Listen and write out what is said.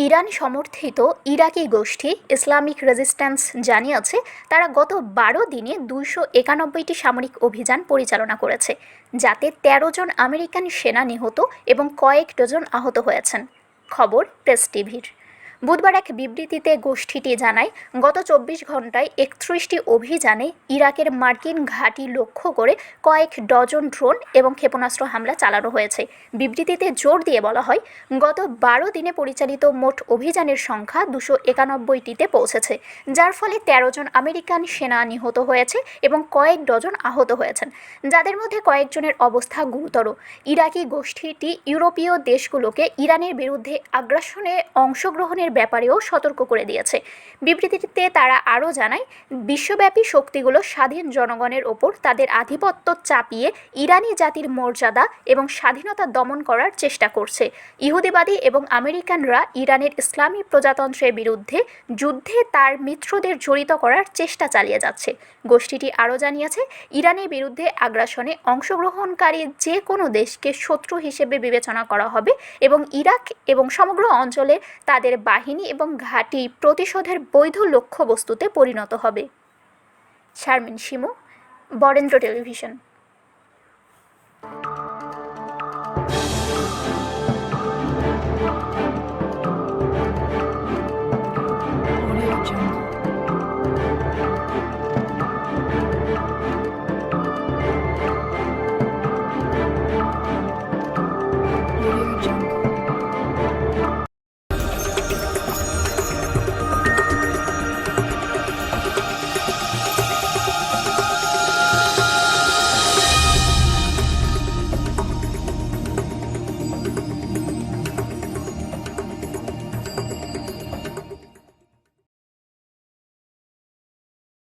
Iran সমর্থিত ইরাকি গোষ্ঠী Islamic resistance জানিয়েছে তারা গত 12 দিনে 291টি সামরিক অভিযান পরিচালনা করেছে, যাতে 13 জন আমেরিকান সেনা নিহত এবং কয়েক ডজন আহত হয়েছেন। খবর প্রেস টিভির। বুধবার এক বিবৃতিতে গোষ্ঠীটি জানায়, গত 24 ঘণ্টায় 31টি অভিযানে ইরাকের মার্কিন ঘাঁটি লক্ষ্য করে কয়েক ডজন ড্রোন এবং ক্ষেপণাস্ত্র হামলা চালানো হয়েছে। বিবৃতিতে জোর দিয়ে বলা হয়, গত 12 দিনে পরিচালিত মোট অভিযানের সংখ্যা 291টিতে পৌঁছেছে, যার ফলে 13 জন আমেরিকান সেনা নিহত হয়েছে এবং কয়েক ডজন আহত হয়েছেন, যাদের মধ্যে কয়েকজনের অবস্থা গুরুতর। ইরাকি গোষ্ঠীটি ইউরোপীয় দেশগুলোকে ইরানের বিরুদ্ধে আগ্রাসনে অংশগ্রহণের ব্যাপারেও সতর্ক করে দিয়েছে। বিবৃতিতে তারা আরও জানায়, বিশ্বব্যাপী শক্তিগুলো স্বাধীন জনগণের ওপর তাদের আধিপত্য চাপিয়ে ইরানি জাতির মর্যাদা এবং স্বাধীনতা দমন করার চেষ্টা করছে। ইহুদিবাদী এবং আমেরিকানরা ইরানের ইসলামী প্রজাতন্ত্রের বিরুদ্ধে যুদ্ধে তার মিত্রদের জড়িত করার চেষ্টা চালিয়ে যাচ্ছে। গোষ্ঠীটি আরও জানিয়েছে, ইরানের বিরুদ্ধে আগ্রাসনে অংশগ্রহণকারী যে কোনো দেশকে শত্রু হিসেবে বিবেচনা করা হবে এবং ইরাক এবং সমগ্র অঞ্চলে তাদের বাহিনী এবং ঘাঁটি প্রতিশোধের বৈধ লক্ষ্যবস্তুতে পরিণত হবে। শারমিন শিমু, বরেন্দ্র টেলিভিশন।